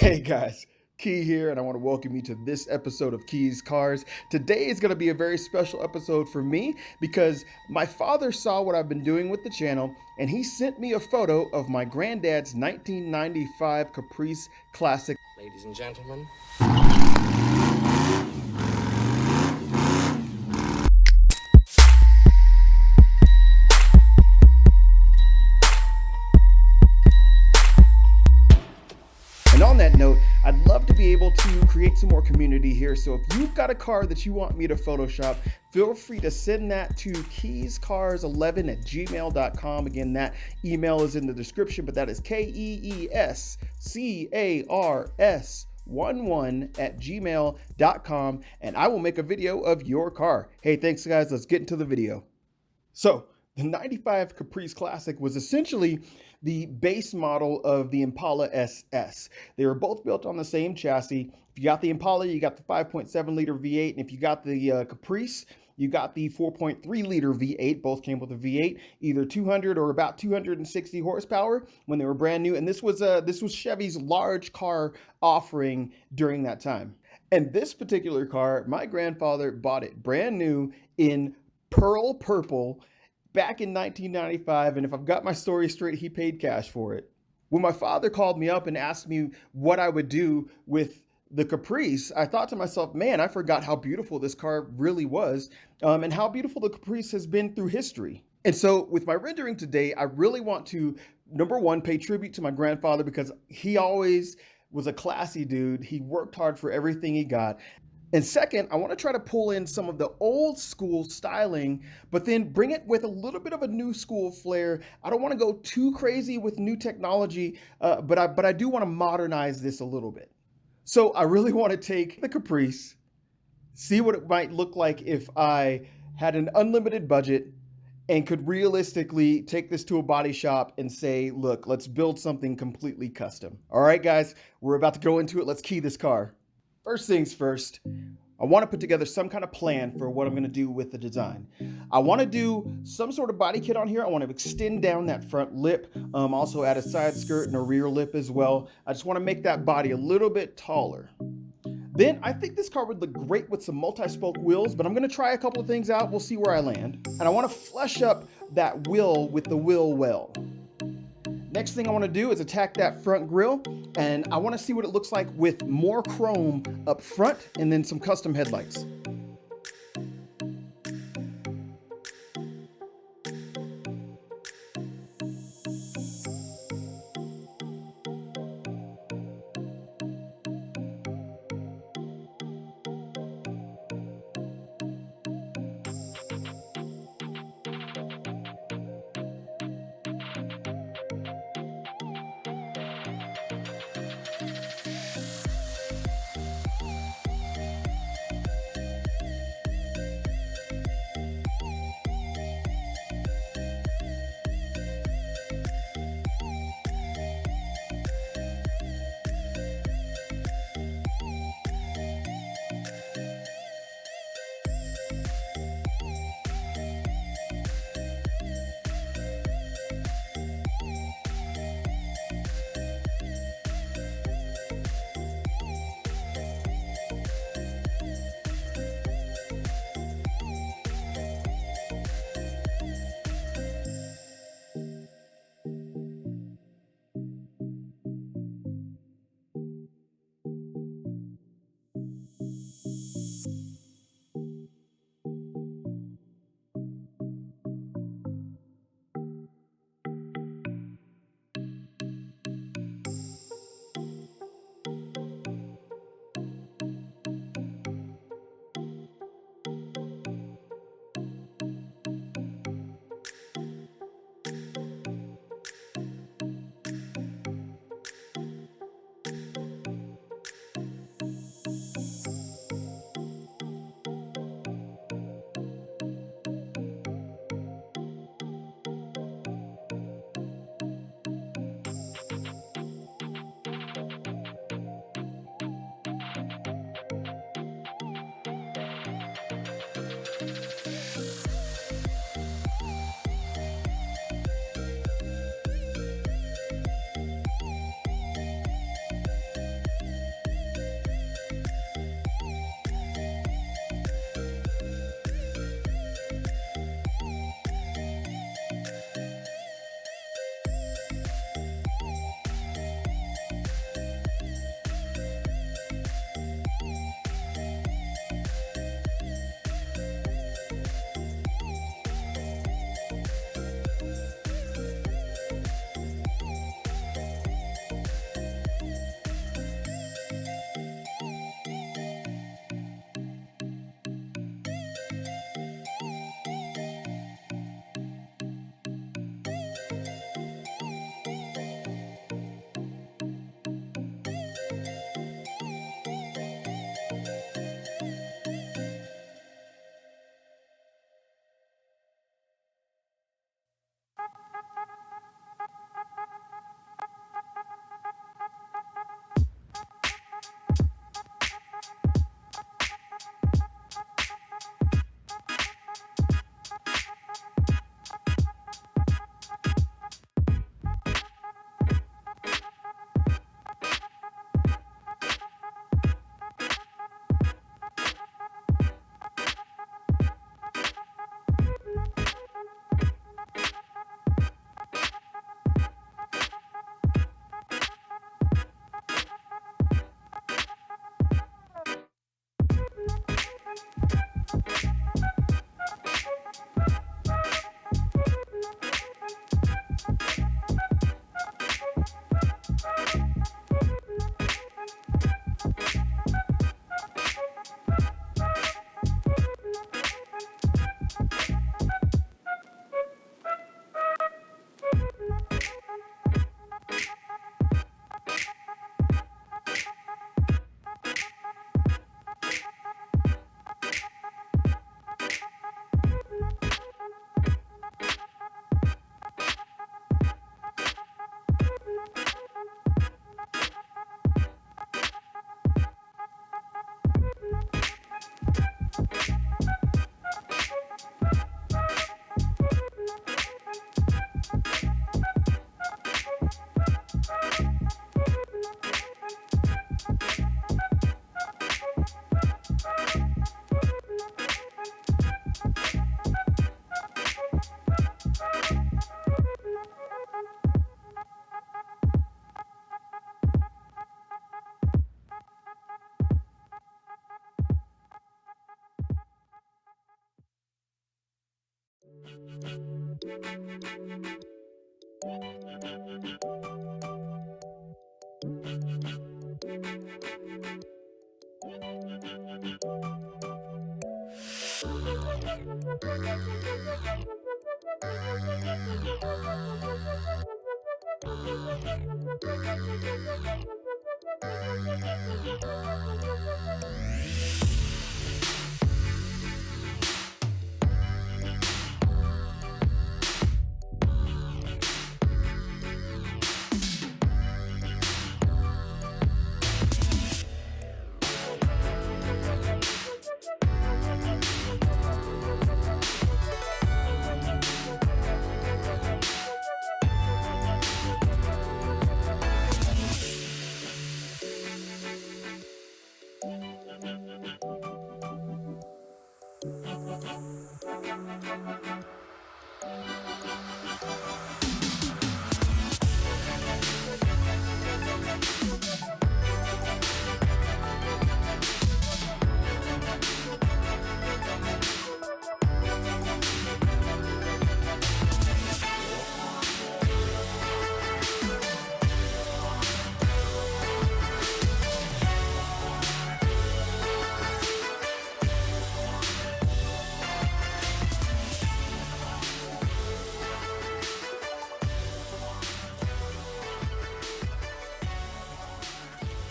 Hey guys, Key here, and I want to welcome you to this episode of Key's Cars. Today is going to be a very special episode for me because my father saw what I've been doing with the channel and he sent me a photo of my granddad's 1995 Caprice Classic. Ladies and gentlemen. And on that note, I'd love to be able to create some more community here. So if you've got a car that you want me to Photoshop, feel free to send that to keyscars11@gmail.com. Again, that email is in the description, but that is KEESCARS11@gmail.com, and I will make a video of your car. Hey, thanks guys. Let's get into the video. So the 95 Caprice Classic was essentially the base model of the Impala SS. They were both built on the same chassis. If you got the Impala, you got the 5.7 liter V8, and if you got the Caprice, you got the 4.3 liter V8. Both came with a V8, either 200 or about 260 horsepower when they were brand new. And this was Chevy's large car offering during that time. And this particular car, my grandfather bought it brand new in pearl purple back in 1995, and if I've got my story straight, he paid cash for it. When my father called me up and asked me what I would do with the Caprice, I thought to myself, man, I forgot how beautiful this car really was, and how beautiful the Caprice has been through history. And so with my rendering today, I really want to, number one, pay tribute to my grandfather because he always was a classy dude. He worked hard for everything he got. And second, I want to try to pull in some of the old school styling, but then bring it with a little bit of a new school flair. I don't want to go too crazy with new technology, but I do want to modernize this a little bit. So I really want to take the Caprice, see what it might look like if I had an unlimited budget and could realistically take this to a body shop and say, look, let's build something completely custom. All right, guys, we're about to go into it. Let's key this car. First things first, I want to put together some kind of plan for what I'm going to do with the design. I want to do some sort of body kit on here. I want to extend down that front lip, also add a side skirt and a rear lip as well. I just want to make that body a little bit taller. Then I think this car would look great with some multi-spoke wheels, but I'm going to try a couple of things out. We'll see where I land. And I want to flesh up that wheel with the wheel well. Next thing I want to do is attack that front grille, and I want to see what it looks like with more chrome up front and then some custom headlights.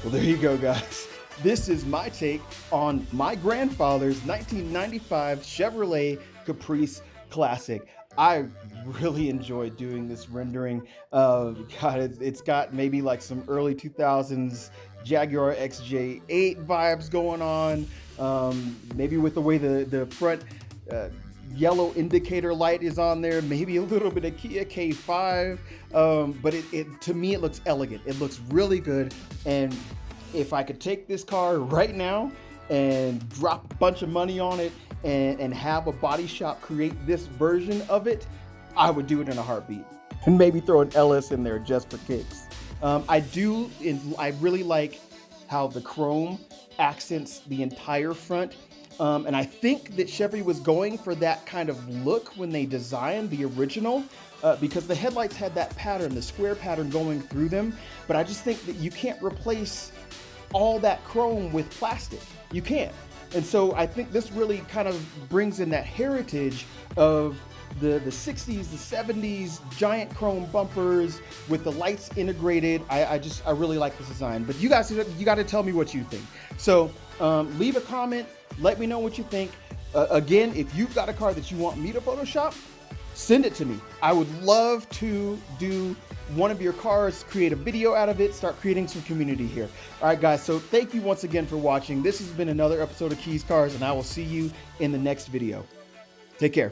Well, there you go, guys. This is my take on my grandfather's 1995 Chevrolet Caprice Classic. I really enjoyed doing this rendering. God, it's got maybe like some early 2000s Jaguar XJ8 vibes going on. Maybe with the way the front yellow indicator light is on there, maybe a little bit of Kia K5. But it to me, it looks elegant. It looks really good. And if I could take this car right now and drop a bunch of money on it and have a body shop create this version of it, I would do it in a heartbeat. And maybe throw an LS in there just for kicks. I really like how the chrome accents the entire front. And I think that Chevy was going for that kind of look when they designed the original, because the headlights had that pattern, the square pattern going through them. But I just think that you can't replace all that chrome with plastic. You can't. And so I think this really kind of brings in that heritage of the 60s, the 70s, giant chrome bumpers with the lights integrated. I really like this design. But you guys, you got to tell me what you think. So leave a comment. Let me know what you think. Again, if you've got a car that you want me to Photoshop, send it to me. I would love to do one of your cars, create a video out of it, start creating some community here. All right, guys, so thank you once again for watching. This has been another episode of Keys Cars, and I will see you in the next video. Take care.